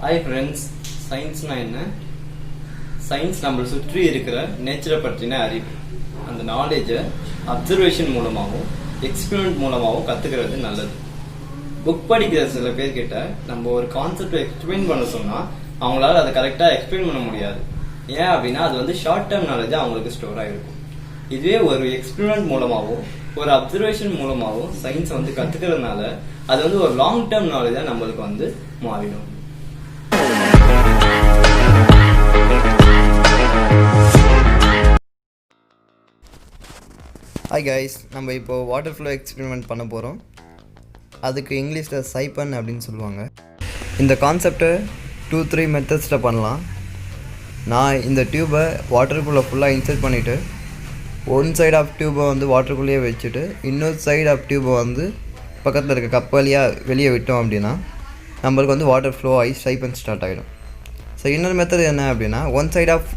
Hi friends, சயின்ஸ்னா என்ன? Science நம்மளை சுற்றி இருக்கிற நேச்சரை பற்றின அறிவு. அந்த நாலேஜை அப்சர்வேஷன் மூலமாகவும் எக்ஸ்பெரிமெண்ட் மூலமாகவும் கற்றுக்கிறது நல்லது. புக் படிக்கிற சில பேர்கிட்ட நம்ம ஒரு கான்செப்டை எக்ஸ்பிளைன் பண்ண சொன்னால் அவங்களால அதை கரெக்டாக எக்ஸ்பிளைன் பண்ண முடியாது. ஏன் அப்படின்னா அது வந்து ஷார்ட் டேர்ம் நாலேஜாக அவங்களுக்கு ஸ்டோர் ஆகிருக்கும். இதுவே ஒரு எக்ஸ்பெரிமெண்ட் மூலமாகவும் ஒரு அப்சர்வேஷன் மூலமாகவும் சயின்ஸை வந்து கற்றுக்கிறதுனால அது வந்து ஒரு லாங் டேர்ம் நாலேஜாக நம்மளுக்கு வந்து மாறிடும். ஹாய் கைஸ், நம்ம இப்போது வாட்டர் ஃப்ளோ எக்ஸ்பெரிமெண்ட் பண்ண போகிறோம். அதுக்கு இங்கிலீஷில் சைப்பன் அப்படின்னு சொல்லுவாங்க. இந்த கான்செப்டை 2-3 மெத்தட்ஸில் பண்ணலாம். நான் இந்த டியூப்பை வாட்டருக்குள்ளே ஃபுல்லாக இன்சர்ட் பண்ணிவிட்டு ஒன் சைட் ஆஃப் டியூப்பை வந்து வாட்டருக்குள்ளேயே வச்சுட்டு இன்னொரு சைட் ஆஃப் டியூப்பை வந்து பக்கத்தில் இருக்க கப் வழியாக வெளியே விட்டோம் அப்படின்னா நம்மளுக்கு வந்து வாட்டர் ஃப்ளோ ஆகி சைப்பன் ஸ்டார்ட் ஆகிடும். ஸோ இன்னொரு மெத்தட் என்ன அப்படின்னா, ஒன் சைட் ஆஃப்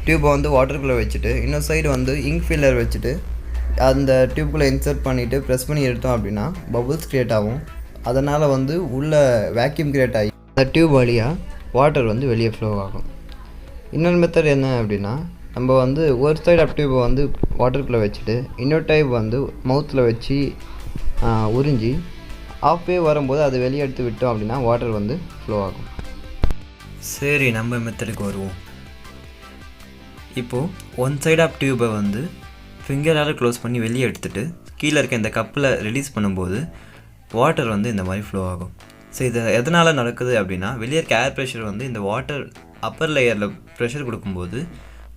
டியூப்பை வந்து வாட்டருக்குள்ளே வச்சுட்டு இன்னொரு சைடு வந்து இங்க் ஃபில்லர் வச்சுட்டு அந்த டியூப்குள்ளே இன்சர்ட் பண்ணிவிட்டு ப்ரெஸ் பண்ணி எடுத்தோம் அப்படின்னா பபுள்ஸ் க்ரியேட் ஆகும். அதனால் வந்து உள்ள வேக்யூம் க்ரியேட் ஆகி அந்த டியூப் வழியாக வாட்டர் வந்து வெளியே ஃப்ளோ ஆகும். இன்னொரு மெத்தட் என்ன அப்படின்னா, நம்ம வந்து ஒரு சைடு ஆஃப் டியூப்பை வந்து வாட்டருக்குள்ளே வச்சுட்டு இன்னொரு டைப் வந்து மவுத்தில் வச்சு உறிஞ்சி ஆஃப்வே வரும்போது அதை வெளியே எடுத்து விட்டோம் அப்படின்னா வாட்டர் வந்து ஃப்ளோ ஆகும். சரி, நம்ம மெத்தடுக்கு வருவோம். இப்போது ஒன் சைட் ஆஃப் டியூப்பை வந்து ஃபிங்கரால் க்ளோஸ் பண்ணி வெளியே எடுத்துகிட்டு கீழே இருக்க இந்த கப்பில் ரிலீஸ் பண்ணும்போது வாட்டர் வந்து இந்த மாதிரி ஃப்ளோ ஆகும். ஸோ இது எதனால் நடக்குது அப்படின்னா, வெளியே இருக்க ஏர் ப்ரெஷர் வந்து இந்த வாட்டர் அப்பர் லேயரில் ப்ரெஷர் கொடுக்கும்போது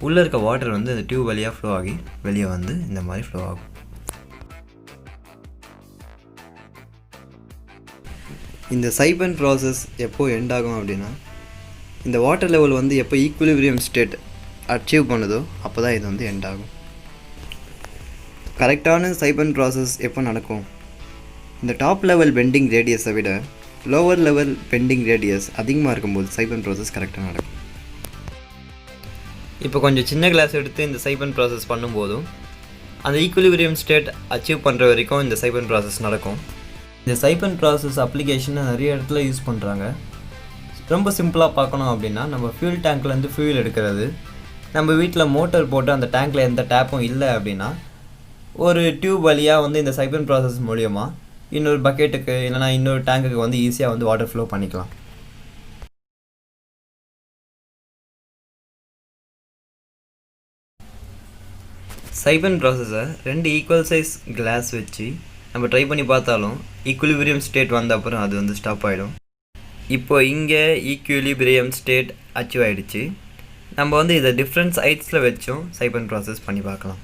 உள்ளே இருக்க வாட்டர் வந்து இந்த டியூப் வழியாக ஃப்ளோ ஆகி வெளியே வந்து இந்த மாதிரி ஃப்ளோ ஆகும். இந்த சைப்பன் ப்ராசஸ் எப்போ எண்ட் ஆகும் அப்படின்னா, இந்த வாட்டர் லெவல் வந்து எப்போ ஈக்குலிபிரியம் ஸ்டேட் அச்சீவ் பண்ணுதோ அப்போ தான் இது வந்து எண்ட் ஆகும். கரெக்டான சைப்பன் ப்ராசஸ் எப்போ நடக்கும்? இந்த டாப் லெவல் பெண்டிங் ரேடியஸை விட லோவர் லெவல் பெண்டிங் ரேடியஸ் அதிகமாக இருக்கும்போது சைப்பன் ப்ராசஸ் கரெக்டாக நடக்கும். இப்போ கொஞ்சம் சின்ன கிளாஸ் எடுத்து இந்த சைப்பன் ப்ராசஸ் பண்ணும்போதும் அந்த ஈக்குலிபிரியம் ஸ்டேட் அச்சீவ் பண்ணுற வரைக்கும் இந்த சைப்பன் ப்ராசஸ் நடக்கும். இந்த சைப்பன் ப்ராசஸ் அப்ளிகேஷனை நிறைய இடத்துல யூஸ் பண்ணுறாங்க. ரொம்ப சிம்பிளாக பார்க்கணும் அப்படின்னா, நம்ம ஃபியூல் டேங்க்லேருந்து ஃபியூல் எடுக்கிறது, நம்ம வீட்டில் மோட்டர் போட்டு அந்த டேங்க்கில் எந்த டேப்பும் இல்லை அப்படின்னா ஒரு டியூப் வழியாக வந்து இந்த சைப்பன் ப்ராசஸ் மூலிமா இன்னொரு பக்கெட்டுக்கு இல்லைனா இன்னொரு டேங்குக்கு வந்து ஈஸியாக வந்து வாட்டர் ஃப்ளோ பண்ணிக்கலாம். சைப்பன் ப்ராசஸை 2 ஈக்குவல் சைஸ் கிளாஸ் வச்சு நம்ம ட்ரை பண்ணி பார்த்தாலும் ஈக்குலிபிரியம் ஸ்டேட் வந்த அப்புறம் அது வந்து ஸ்டாப் ஆகிடும். இப்போ இங்கே ஈக்குலிபிரியம் ஸ்டேட் அச்சீவ் ஆகிடுச்சு. நம்ம வந்து இதை டிஃப்ரெண்ட் சைட்ஸில் வச்சும் சைப்பன் ப்ராசஸ் பண்ணி பார்க்கலாம்.